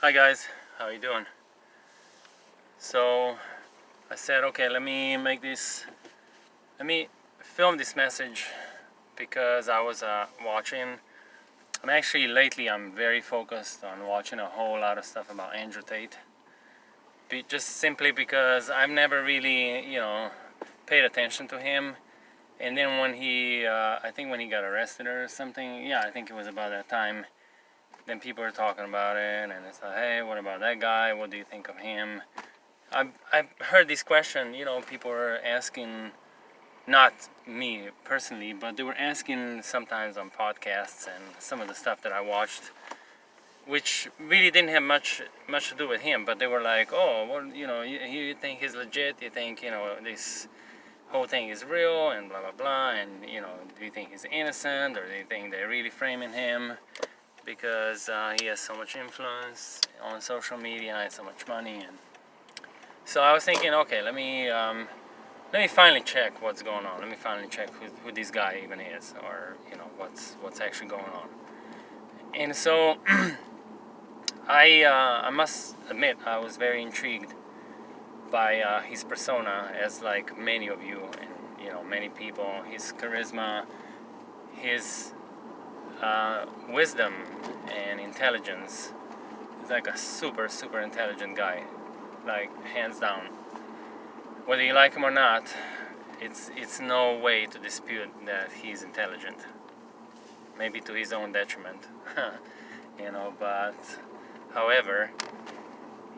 Hi guys, how you doing? So I said, okay, let me film this message because I was watching. I'm very focused on watching a whole lot of stuff about Andrew Tate. Just simply because I've never really, paid attention to him. And then I think when he got arrested or something, I think it was about that time. Then people were talking about it, and it's like, hey, what about that guy? What do you think of him? I've heard this question, people were asking, not me personally, but they were asking sometimes on podcasts and some of the stuff that I watched, which really didn't have much to do with him, but they were like, oh, well, you think he's legit? You think, this whole thing is real and blah, blah, blah, and, do you think he's innocent, or do you think they're really framing him? Because he has so much influence on social media and so much money, and so I was thinking, okay, let me finally check what's going on. Let me finally check who this guy even is, or what's actually going on. And so I must admit I was very intrigued by his persona, as like many of you and many people. His charisma, his wisdom and intelligence. He's like a super intelligent guy, like hands down. Whether you like him or not, it's no way to dispute that he's intelligent. Maybe to his own detriment, but however,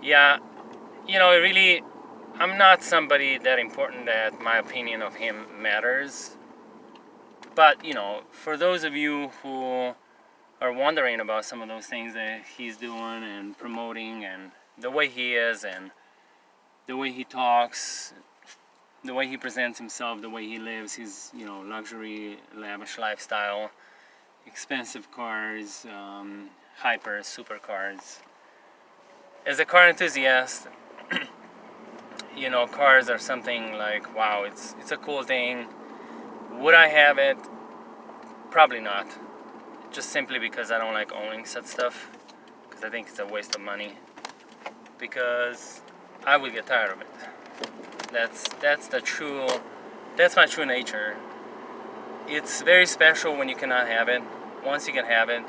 really, I'm not somebody that important that my opinion of him matters. But, for those of you who are wondering about some of those things that he's doing and promoting, and the way he is, and the way he talks, the way he presents himself, the way he lives, his, luxury, lavish lifestyle, expensive cars, hyper, supercars. As a car enthusiast, cars are something like, wow, it's a cool thing. Would I have it? Probably not. Just simply because I don't like owning such stuff. Because I think it's a waste of money. Because I would get tired of it. That's my true nature. It's very special when you cannot have it. Once you can have it,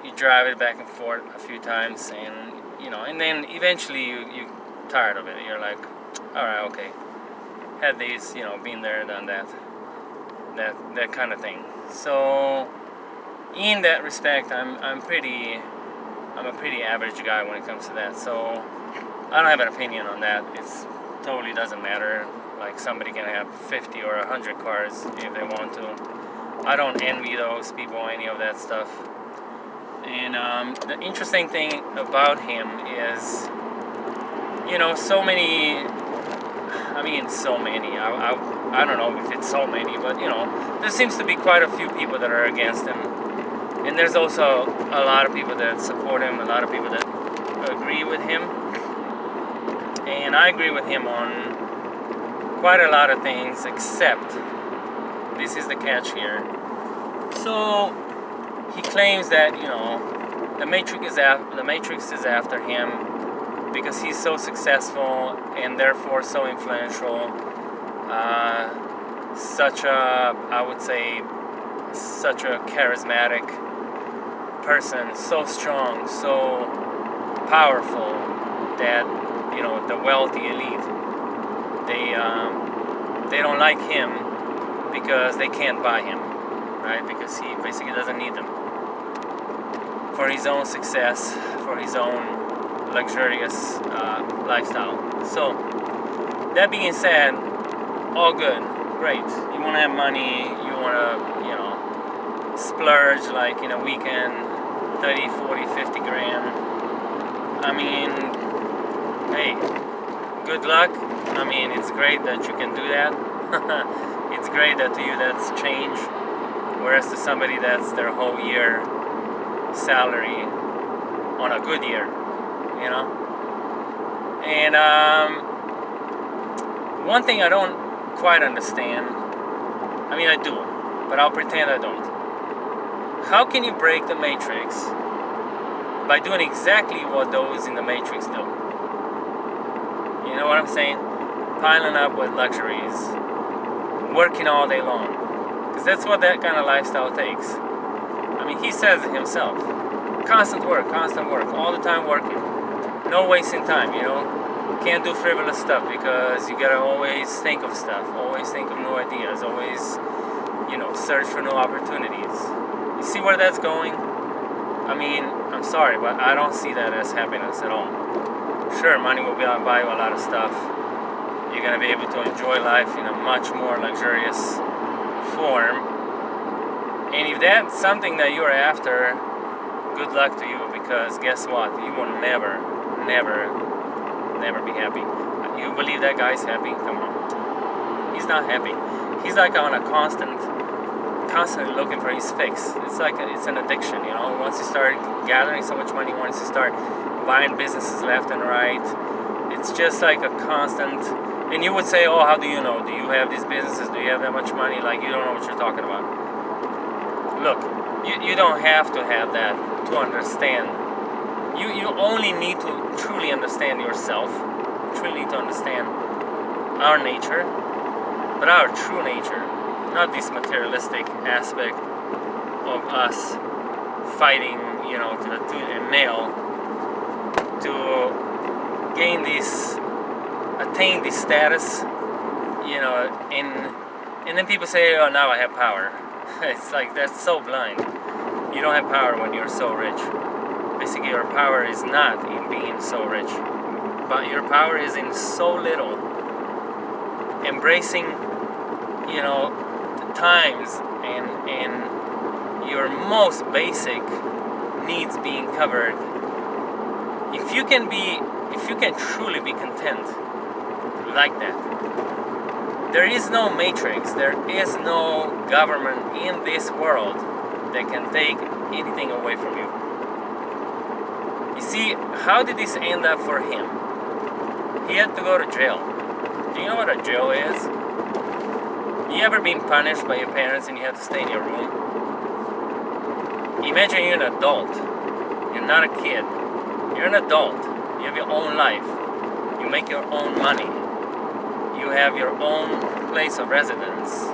you drive it back and forth a few times, and then eventually you tired of it. You're like, all right, okay. Had these, been there, done that kind of thing. So, in that respect, I'm a pretty average guy when it comes to that. So, I don't have an opinion on that. It totally doesn't matter. Like, somebody can have 50 or 100 cars if they want to. I don't envy those people, any of that stuff. And the interesting thing about him is, so many. I don't know if it's so many, but there seems to be quite a few people that are against him, and there's also a lot of people that support him, a lot of people that agree with him, and I agree with him on quite a lot of things, except this is the catch here. So he claims that the Matrix is after him because he's so successful and therefore so influential, such a charismatic person, so strong, so powerful, that the wealthy elite, they don't like him because they can't buy him, right? Because he basically doesn't need them for his own success, for his own luxurious lifestyle. So, that being said, all good, great. You want to have money, you want to, splurge like in a weekend, 30, 40, 50 grand. I mean, hey, good luck. I mean, it's great that you can do that. It's great that to you that's change, whereas to somebody that's their whole year salary on a good year. And one thing I don't quite understand, I do, but I'll pretend I don't. How can you break the matrix by doing exactly what those in the Matrix do. You know what I'm saying? Piling up with luxuries, working all day long. Because that's what that kind of lifestyle takes. I mean, he says it himself. Constant work, all the time working. No wasting time, you know. Can't do frivolous stuff because you gotta always think of stuff, always think of new ideas, always, you know, search for new opportunities. You see where that's going? I mean, I'm sorry, but I don't see that as happiness at all. Sure, money will be able to buy you a lot of stuff. You're gonna be able to enjoy life in a much more luxurious form. And if that's something that you're after, good luck to you, because guess what? You will never be happy. You believe that guy's happy? Come on. He's not happy. He's like on a constantly looking for his fix. It's an addiction, you know. Once you start gathering so much money, once you start buying businesses left and right, it's just like a constant. And you would say, oh, how do you know? Do you have these businesses? Do you have that much money? Like, you don't know what you're talking about. Look, you don't have to have that to understand. You only need to truly understand yourself, truly need to understand our nature, but our true nature, not this materialistic aspect of us fighting, you know, to the tooth and nail to gain this, attain this status, you know, and then people say, oh, now I have power. It's like, that's so blind. You don't have power when you're so rich. Basically, your power is not in being so rich, but your power is in so little. Embracing, you know, the times and your most basic needs being covered. If you can truly be content like that, there is no matrix, there is no government in this world that can take anything away from you. You see, how did this end up for him? He had to go to jail. Do you know what a jail is? You ever been punished by your parents and you have to stay in your room? Imagine you're an adult. You're not a kid. You're an adult. You have your own life. You make your own money. You have your own place of residence.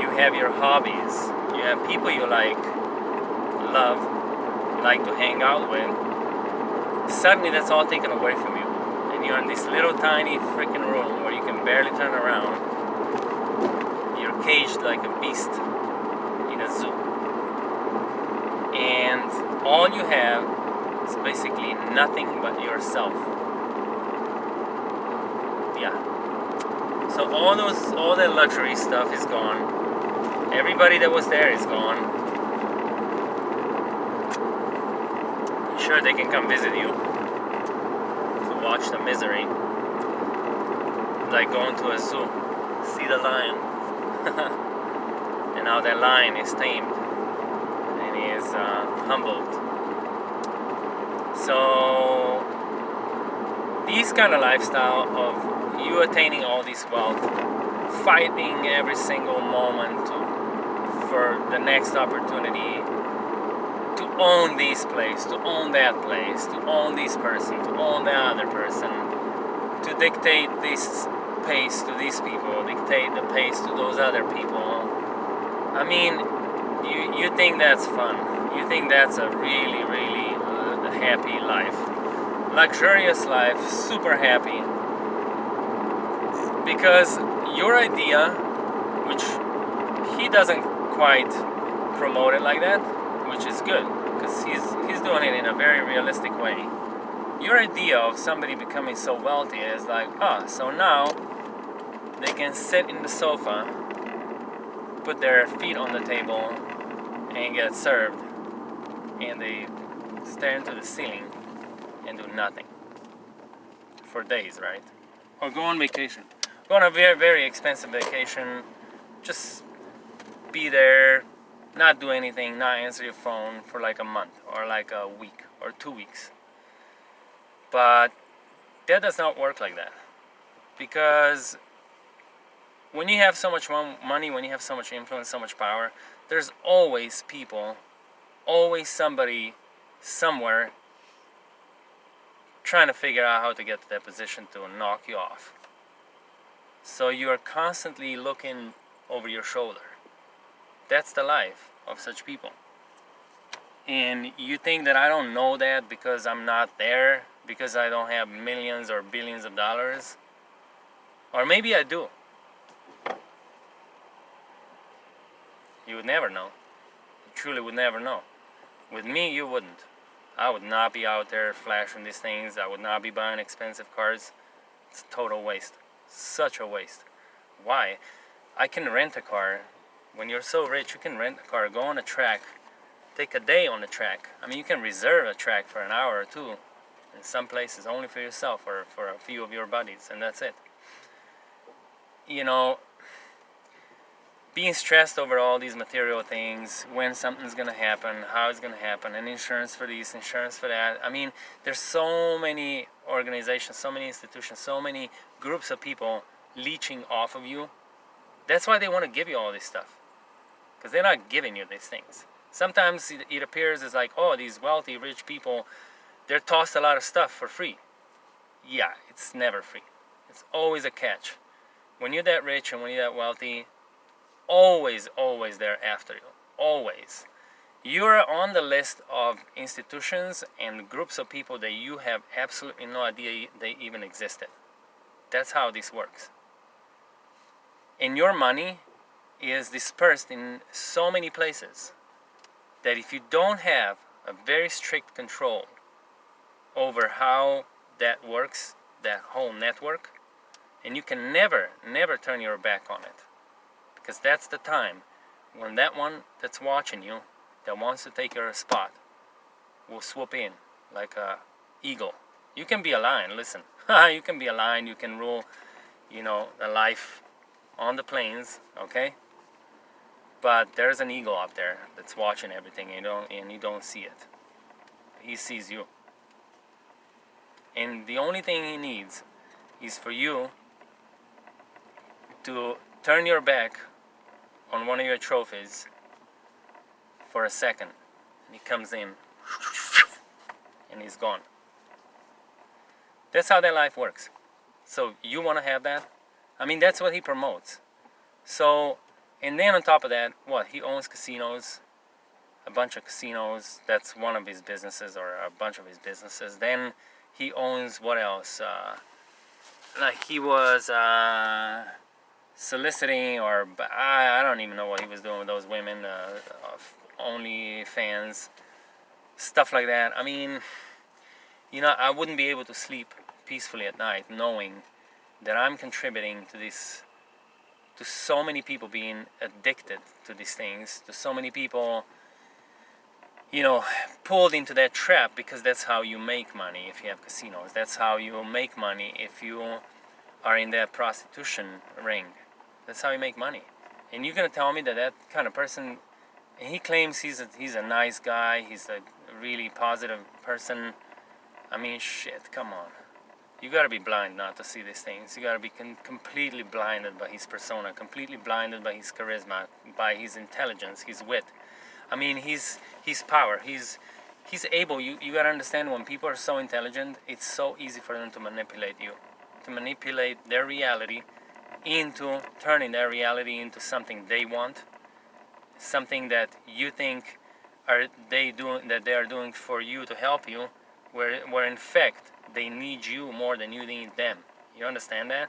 You have your hobbies. You have people you like to hang out with. Suddenly that's all taken away from you. And you're in this little tiny freaking room where you can barely turn around. You're caged like a beast in a zoo. And all you have is basically nothing but yourself. Yeah. So all that luxury stuff is gone. Everybody that was there is gone. Sure, they can come visit you to watch the misery, like going to a zoo, see the lion, and how that lion is tamed and is humbled. So these kind of lifestyle of you attaining all this wealth, fighting every single moment for the next opportunity, to own this place, to own that place, to own this person, to own the other person, to dictate this pace to these people, dictate the pace to those other people. I mean, you think that's fun. You think that's a really, really happy life. Luxurious life, super happy. Because your idea, which he doesn't quite promote it like that, which is good, because he's doing it in a very realistic way. Your idea of somebody becoming so wealthy is like, so now they can sit in the sofa, put their feet on the table, and get served, and they stare into the ceiling and do nothing for days, right? Or go on vacation. Go on a very, very expensive vacation, just be there, not do anything, not answer your phone for like a month or like a week or 2 weeks. But that does not work like that, because when you have so much money, when you have so much influence, so much power, there's always people, always somebody somewhere trying to figure out how to get to that position to knock you off. So you are constantly looking over your shoulder. That's the life of such people. And you think that I don't know that because I'm not there, because I don't have millions or billions of dollars? Or maybe I do. You would never know. You truly would never know. With me, you wouldn't. I would not be out there flashing these things. I would not be buying expensive cars. It's a total waste. Such a waste. Why? I can rent a car. When you're so rich, you can rent a car, go on a track, take a day on the track. I mean, you can reserve a track for an hour or two in some places only for yourself or for a few of your buddies, and that's it. You know, being stressed over all these material things, when something's going to happen, how it's going to happen, and insurance for this, insurance for that. I mean, there's so many organizations, so many institutions, so many groups of people leeching off of you. That's why they want to give you all this stuff, because they're not giving you these things. Sometimes it appears as like, oh, these wealthy, rich people, they're tossed a lot of stuff for free. Yeah, it's never free. It's always a catch. When you're that rich and when you're that wealthy, always they're after you. Always. You're on the list of institutions and groups of people that you have absolutely no idea they even existed. That's how this works. And your money is dispersed in so many places that if you don't have a very strict control over how that works, that whole network, and you can never turn your back on it, because that's the time when that one that's watching you, that wants to take your spot, will swoop in like a eagle. You can be a lion, listen. You can be a lion, you can rule, the life on the plains, okay? But there's an eagle up there that's watching everything, and you don't see it. He sees you. And the only thing he needs is for you to turn your back on one of your trophies for a second. And he comes in and he's gone. That's how that life works. So you want to have that? I mean, that's what he promotes. So, and then on top of that, he owns casinos, a bunch of casinos. That's one of his businesses, or a bunch of his businesses. Then he owns, what else? Like he was soliciting, or I don't even know what he was doing with those women, only fans, stuff like that. I mean, I wouldn't be able to sleep peacefully at night knowing that I'm contributing to this, to so many people being addicted to these things, to so many people, pulled into that trap, because that's how you make money if you have casinos. That's how you make money if you are in that prostitution ring. That's how you make money. And you're going to tell me that kind of person, and he claims he's a nice guy, he's a really positive person. I mean, shit, come on. You got to be blind not to see these things. You got to be completely blinded by his persona, completely blinded by his charisma, by his intelligence, his wit. I mean, his power. He's able. You got to understand, when people are so intelligent, it's so easy for them to manipulate you, to manipulate their reality into turning their reality into something they want, something that you think they are doing for you to help you, where in fact they need you more than you need them. You understand that?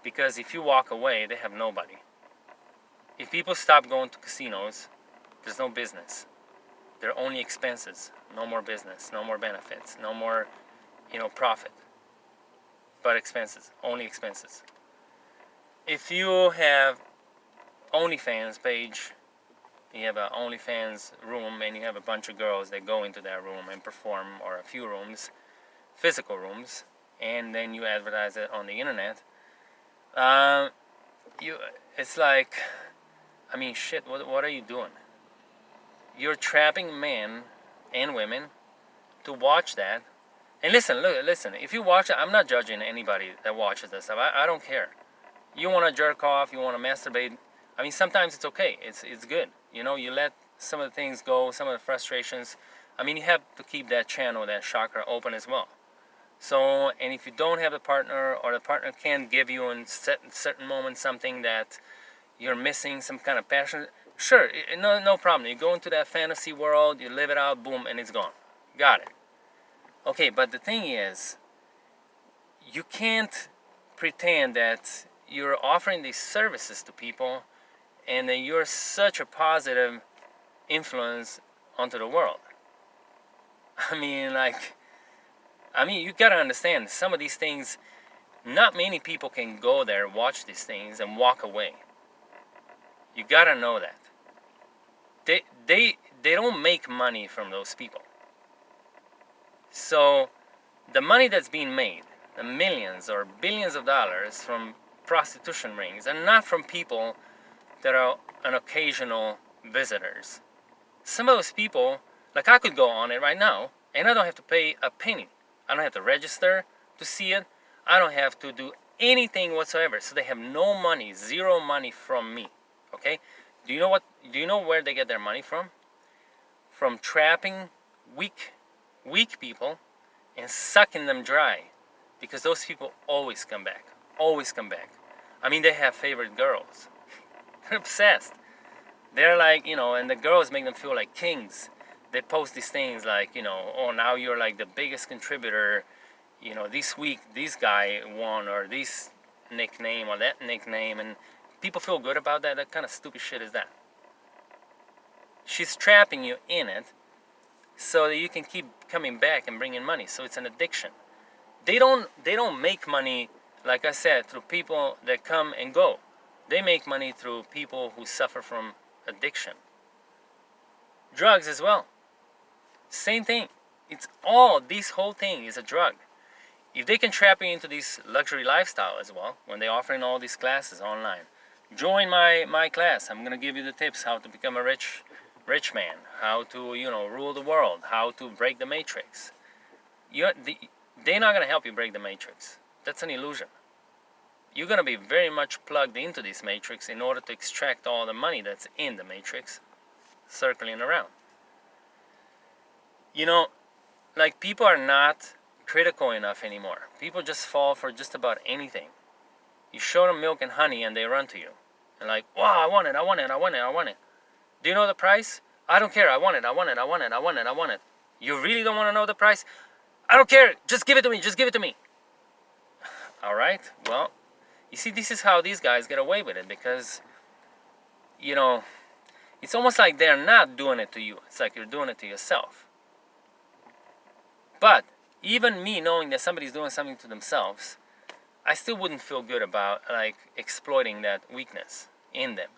Because if you walk away, they have nobody. If people stop going to casinos, there's no business. There are only expenses. No more business, no more benefits, no more, profit. But expenses, only expenses. If you have OnlyFans page, you have an OnlyFans room, and you have a bunch of girls that go into that room and perform, or a few rooms, physical rooms, and then you advertise it on the internet, it's like, I mean, shit, what are you doing? You're trapping men and women to watch that. And listen, if you watch it, I'm not judging anybody that watches this stuff. I don't care. You want to jerk off, you want to masturbate, I mean, sometimes it's okay. It's good. You let some of the things go, some of the frustrations. I mean, you have to keep that channel, that chakra open as well. So, and if you don't have a partner, or the partner can't give you in certain moments something that you're missing, some kind of passion, sure, no problem. You go into that fantasy world, you live it out, boom, and it's gone. Got it. Okay, but the thing is, you can't pretend that you're offering these services to people and that you're such a positive influence onto the world. I mean, you gotta understand, some of these things, not many people can go there, watch these things, and walk away. You gotta know that. They don't make money from those people. So, the money that's being made, the millions or billions of dollars from prostitution rings, and not from people that are an occasional visitors. Some of those people, like I could go on it right now, and I don't have to pay a penny. I don't have to register to see it. I don't have to do anything whatsoever. So they have no money, zero money from me. Okay? Do you know where they get their money from? From trapping weak people and sucking them dry. Because those people always come back. Always come back. I mean, they have favorite girls. They're obsessed. They're like, and the girls make them feel like kings. They post these things like, oh, now you're like the biggest contributor. This week this guy won, or this nickname or that nickname, and people feel good about that. That kind of stupid shit is that. She's trapping you in it so that you can keep coming back and bringing money. So it's an addiction. They don't make money, like I said, through people that come and go. They make money through people who suffer from addiction. Drugs as well. Same thing. This whole thing is a drug. If they can trap you into this luxury lifestyle as well, when they're offering all these classes online, join my class. I'm gonna give you the tips how to become a rich man, how to rule the world, how to break the matrix. They're not gonna help you break the matrix. That's an illusion. You're gonna be very much plugged into this matrix in order to extract all the money that's in the matrix, circling around. Like, people are not critical enough anymore. People just fall for just about anything. You show them milk and honey and they run to you. And like, wow, I want it. Do you know the price? I don't care, I want it. You really don't want to know the price? I don't care, just give it to me. Alright, well, you see, this is how these guys get away with it, because, it's almost like they're not doing it to you. It's like you're doing it to yourself. But even me knowing that somebody's doing something to themselves, I still wouldn't feel good about like exploiting that weakness in them.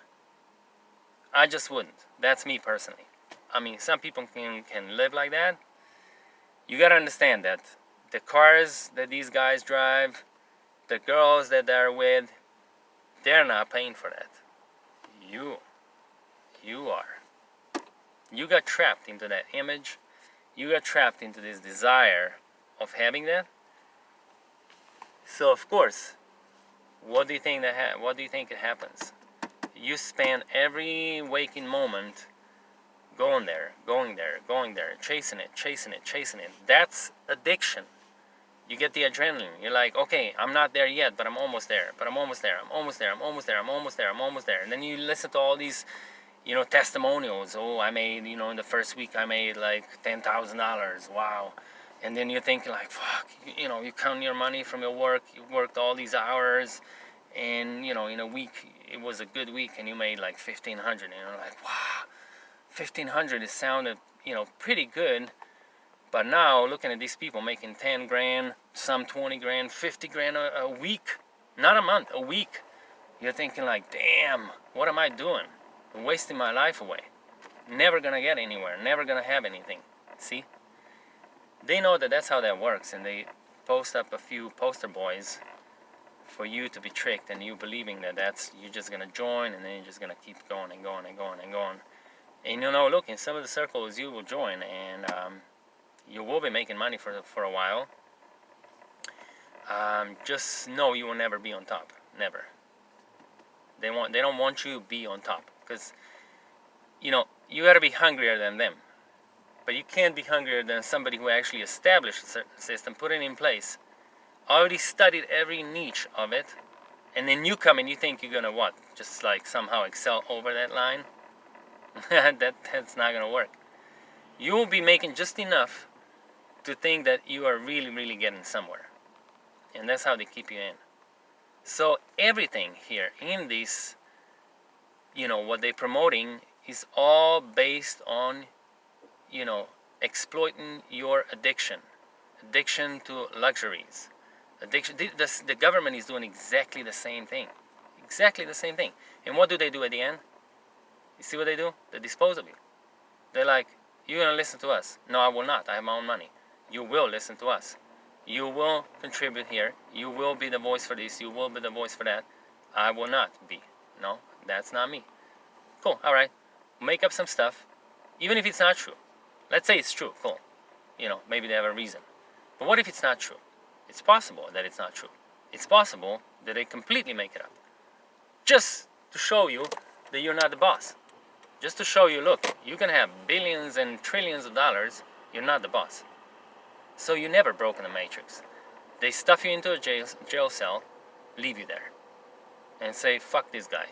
I just wouldn't. That's me personally. I mean, some people can live like that. You gotta understand that the cars that these guys drive, the girls that they're with, they're not paying for that. You are. You got trapped into that image. You got trapped into this desire of having that. So of course, what do you think it happens? You spend every waking moment going there, chasing it. That's addiction. You get the adrenaline. You're like, okay, I'm not there yet, but I'm almost there. And then you listen to all these, testimonials. Oh, I made, in the first week I made like $10,000. Wow. And then you're thinking like, fuck, you count your money from your work. You worked all these hours, and in a week it was a good week, and you made like $1,500. And you're like, wow, $1,500. It sounded, pretty good. But now looking at these people making 10 grand, some 20 grand, 50 grand a week, not a month, a week. You're thinking like, damn, what am I doing? I'm wasting my life away. Never gonna get anywhere, never gonna have anything. See? They know that that's how that works, and they post up a few poster boys for you to be tricked, and you believing that you're just gonna join, and then you're just gonna keep going and going and going and going. And look, in some of the circles you will join, and you will be making money for a while. Just know you will never be on top. Never. They don't want you to be on top, because you gotta be hungrier than them. but you can't be hungrier than somebody who actually established a certain system, put it in place, already studied every niche of it, and then you come and you think you're gonna what? Just like somehow excel over that line? That's not gonna work. You will be making just enough to think that you are really, really getting somewhere. And that's how they keep you in. So everything here in this, what they're promoting is all based on, exploiting your addiction to luxuries. Addiction. The government is doing exactly the same thing. Exactly the same thing. And what do they do at the end? You see what they do? They dispose of you. They're like, you're going to listen to us. No, I will not. I have my own money. You will listen to us. You will contribute here. You will be the voice for this. You will be the voice for that. I will not be. No, that's not me. Cool. All right. Make up some stuff. Even if it's not true. Let's say it's true. Cool. Maybe they have a reason. But what if it's not true? It's possible that it's not true. It's possible that they completely make it up. Just to show you that you're not the boss. Just to show you, look, you can have billions and trillions of dollars. You're not the boss. So you never broken the matrix. They stuff you into a jail cell, leave you there, and say, fuck this guy.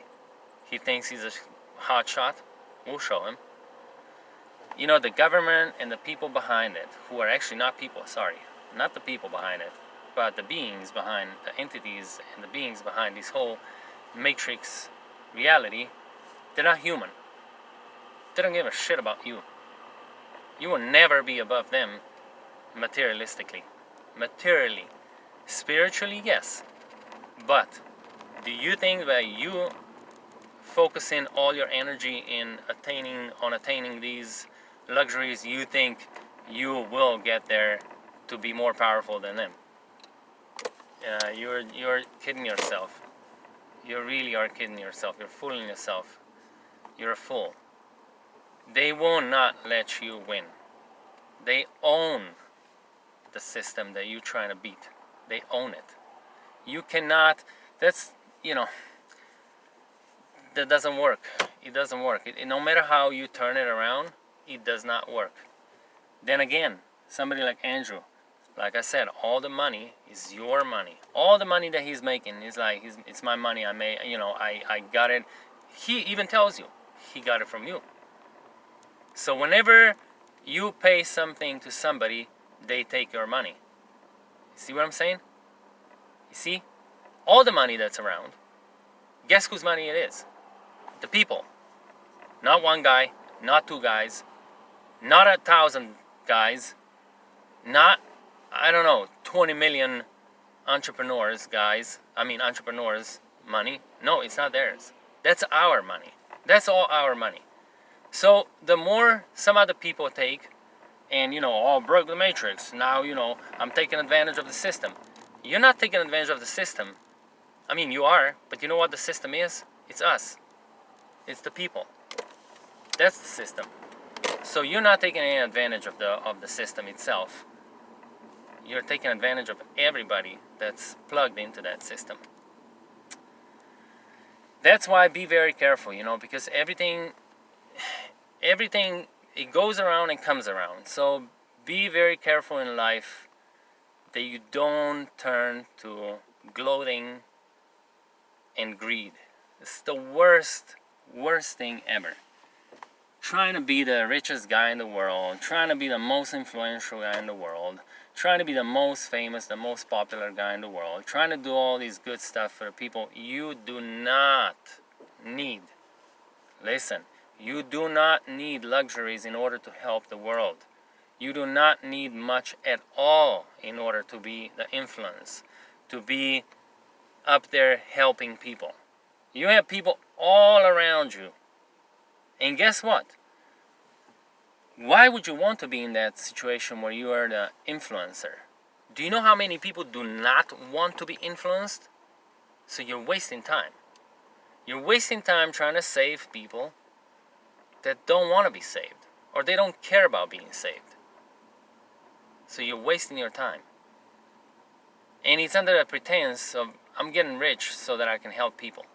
He thinks he's a hot shot. We'll show him. The government and the people behind it, who are actually not people, sorry, not the people behind it, but the beings behind, the entities and the beings behind this whole matrix reality, they're not human. They don't give a shit about you. You will never be above them materialistically. Materially. Spiritually, yes. But do you think that you focusing all your energy in attaining these luxuries, you think you will get there to be more powerful than them? You're kidding yourself. You really are kidding yourself. You're fooling yourself. You're a fool. They will not let you win. They own the system that you're trying to beat. They own it. You cannot, that doesn't work. It doesn't work. No matter how you turn it around, it does not work. Then again, somebody like Andrew, like I said, all the money is your money. All the money that he's making is like, it's my money. I got it. He even tells you he got it from you. So whenever you pay something to somebody, they take your money. See what I'm saying? You see? All the money that's around, guess whose money it is? The people. Not one guy, not two guys, not 1,000 guys, not, 20 million entrepreneurs money. No, it's not theirs. That's our money. That's all our money. So the more some other people take, and broke the matrix, now I'm taking advantage of the system. You're not taking advantage of the system. You are, but you know what the system is? It's us. It's the people. That's the system. So you're not taking any advantage of the system itself. You're taking advantage of everybody that's plugged into that system. That's why be very careful, because everything it goes around and comes around. So be very careful in life that you don't turn to gloating and greed. It's the worst thing ever. Trying to be the richest guy in the world, trying to be the most influential guy in the world, trying to be the most famous, the most popular guy in the world, trying to do all these good stuff for people you do not need. Listen, you do not need luxuries in order to help the world. You do not need much at all in order to be the influence, to be up there helping people. You have people all around you. And guess what? Why would you want to be in that situation where you are the influencer? Do you know how many people do not want to be influenced? So you're wasting time. You're wasting time trying to save people that don't want to be saved, or they don't care about being saved. So you're wasting your time. And it's under the pretense of, I'm getting rich so that I can help people.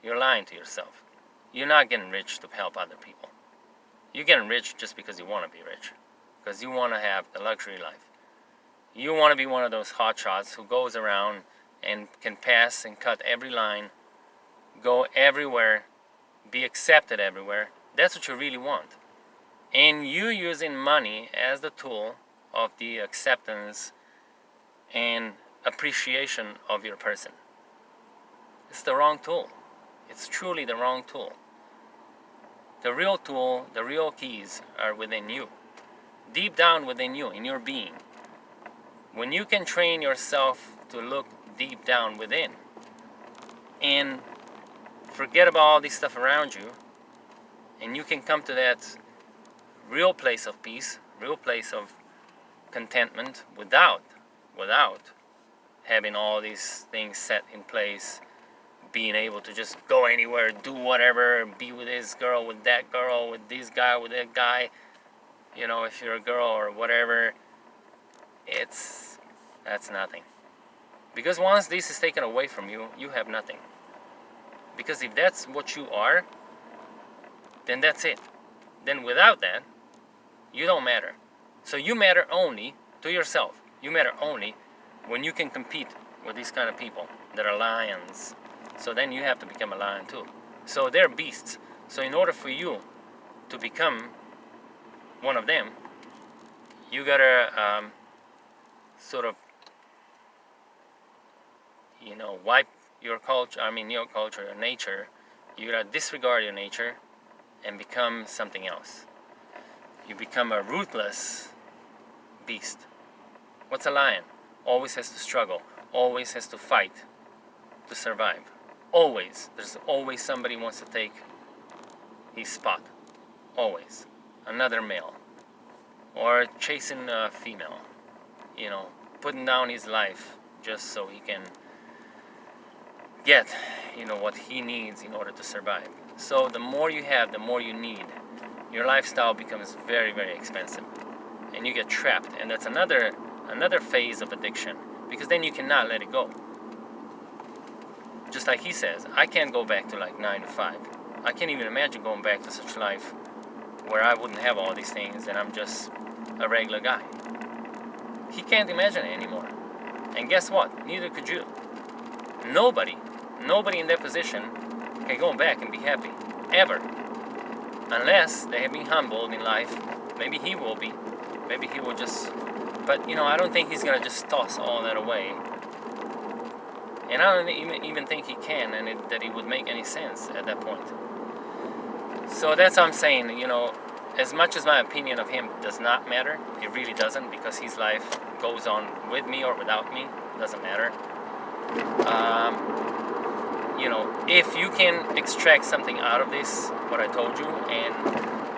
You're lying to yourself. You're not getting rich to help other people. You're getting rich just because you want to be rich. because you want to have the luxury life. You want to be one of those hotshots who goes around and can pass and cut every line, go everywhere, be accepted everywhere. That's what you really want. And you using money as the tool of the acceptance and appreciation of your person. It's the wrong tool. It's truly the wrong tool. The real tool, the real keys are within you. Deep down within you, in your being. When you can train yourself to look deep down within and forget about all this stuff around you, and you can come to that real place of peace, real place of contentment without having all these things set in place, being able to just go anywhere, do whatever, be with this girl, with that girl, with this guy, with that guy, if you're a girl or whatever, that's nothing. Because once this is taken away from you, you have nothing. Because if that's what you are, then that's it. Then without that, you don't matter. So you matter only to yourself. You matter only when you can compete with these kind of people that are lions. So then you have to become a lion too. So they're beasts. So in order for you to become one of them, you gotta sort of, wipe your culture, your nature. You gotta disregard your nature and become something else. You become a ruthless beast. What's a lion? Always has to struggle, always has to fight to survive. Always. There's always somebody who wants to take his spot. Always. Another male. Or chasing a female. Putting down his life just so he can get, what he needs in order to survive. So the more you have, the more you need. Your lifestyle becomes very, very expensive. And you get trapped. And that's another phase of addiction. Because then you cannot let it go. Just like he says, I can't go back to 9 to 5. I can't even imagine going back to such life where I wouldn't have all these things and I'm just a regular guy. He can't imagine it anymore. And guess what? Neither could you. Nobody in that position can go back and be happy. Ever. Unless they have been humbled in life. Maybe he will be. Maybe he will just... But, I don't think he's going to just toss all that away. And I don't even think he can, and that it would make any sense at that point. So that's what I'm saying, as much as my opinion of him does not matter, it really doesn't, because his life goes on with me or without me, doesn't matter. If you can extract something out of this, what I told you, and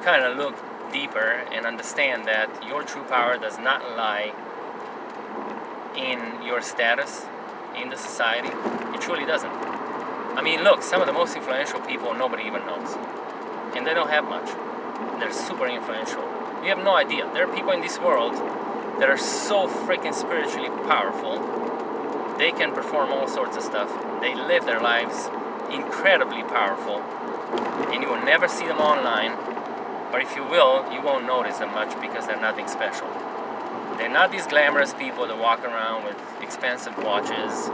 kind of look deeper and understand that your true power does not lie in your status in the society, it truly doesn't. Look, some of the most influential people nobody even knows, and they don't have much. They're super influential. You have no idea. There are people in this world that are so freaking spiritually powerful. They can perform all sorts of stuff. They live their lives incredibly powerful, and you will never see them online, or if you will, you won't notice them much because they're nothing special. They're not these glamorous people that walk around with expensive watches,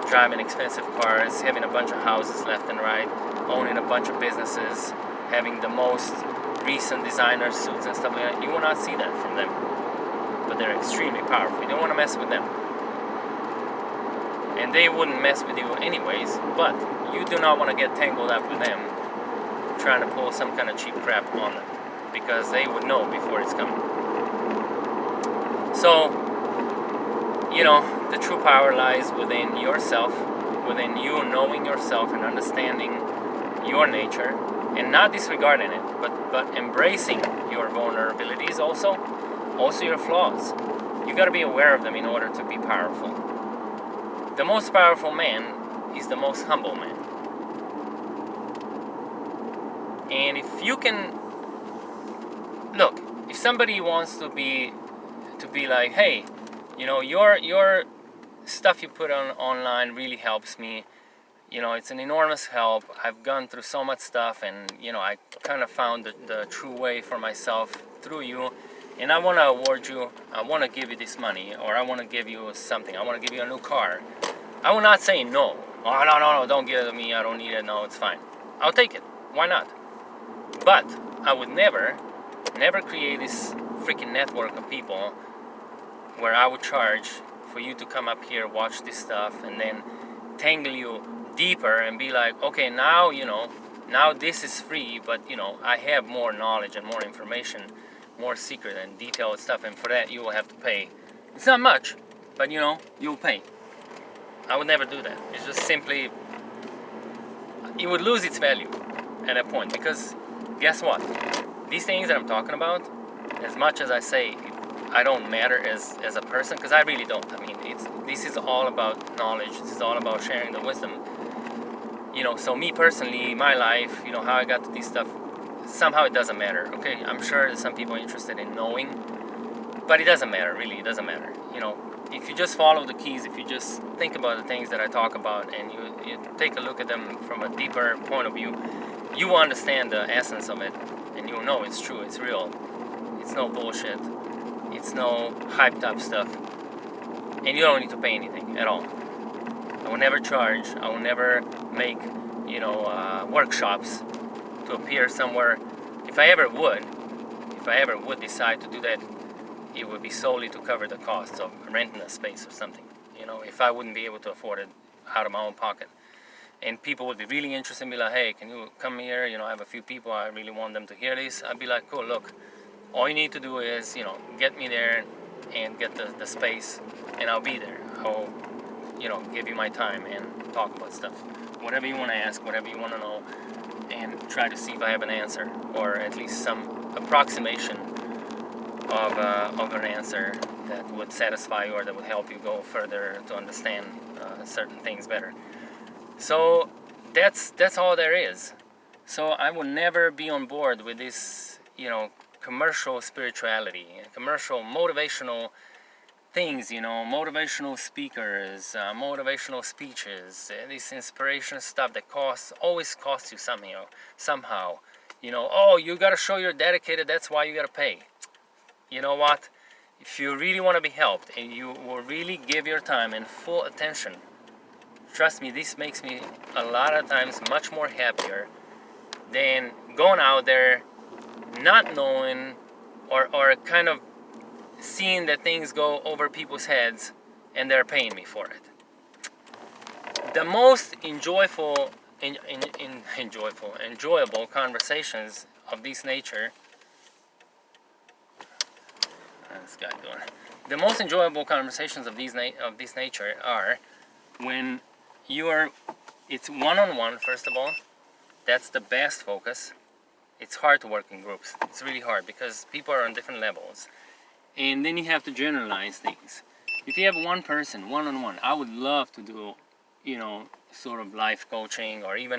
driving expensive cars, having a bunch of houses left and right, owning a bunch of businesses, having the most recent designer suits and stuff like that. You will not see that from them. But they're extremely powerful. You don't want to mess with them. And they wouldn't mess with you anyways, but you do not want to get tangled up with them trying to pull some kind of cheap crap on them, because they would know before it's coming. So, the true power lies within yourself, within you knowing yourself and understanding your nature, and not disregarding it, but embracing your vulnerabilities also your flaws. You got to be aware of them in order to be powerful. The most powerful man is the most humble man. And if you can look, if somebody wants to be like, hey, your stuff you put on online really helps me. It's an enormous help. I've gone through so much stuff, and I kind of found the true way for myself through you. and I want to award you, I want to give you this money, or I want to give you something, I want to give you a new car, I will not say no. Oh, no, don't give it to me, I don't need it, no, it's fine. I'll take it, why not? But I would never create this freaking network of people where I would charge for you to come up here, watch this stuff, and then tangle you deeper and be like, okay, now, now this is free, but, I have more knowledge and more information, more secret and detailed stuff, and for that you will have to pay. It's not much, but, you'll pay. I would never do that. It's just simply, it would lose its value at that point, because guess what? These things that I'm talking about, as much as I say I don't matter as a person, because I really don't. I mean, this is all about knowledge. This is all about sharing the wisdom. So me personally, my life, how I got to this stuff, somehow it doesn't matter. Okay, I'm sure there's some people interested in knowing, but it doesn't matter. Really, it doesn't matter. If you just follow the keys, if you just think about the things that I talk about, and you take a look at them from a deeper point of view, you will understand the essence of it, and you'll know it's true, it's real, it's no bullshit, it's no hyped up stuff, and you don't need to pay anything at all. I will never charge, I will never make, workshops to appear somewhere. If I ever would decide to do that, it would be solely to cover the costs of renting a space or something, if I wouldn't be able to afford it out of my own pocket. And people would be really interested and be like, hey, can you come here? I have a few people, I really want them to hear this. I'd be like, cool, look, all you need to do is, get me there and get the space, and I'll be there. I'll, give you my time and talk about stuff. Whatever you want to ask, whatever you want to know, and try to see if I have an answer, or at least some approximation of an answer that would satisfy you, or that would help you go further to understand certain things better. So that's all there is. So I will never be on board with this, commercial spirituality, commercial motivational things, motivational speakers, motivational speeches, this inspiration stuff that always costs you somehow. Oh, you gotta show you're dedicated, that's why you gotta pay. You know what? If you really want to be helped, and you will really give your time and full attention, trust me, this makes me a lot of times much more happier than going out there not knowing, or kind of seeing that things go over people's heads and they're paying me for it. The most enjoyable conversations of this nature. This guy doing. The most enjoyable conversations of this nature are when it's one-on-one. First of all, that's the best focus. It's hard to work in groups. It's really hard because people are on different levels, and then you have to generalize things. If you have one person, one-on-one, I would love to do, sort of life coaching, or even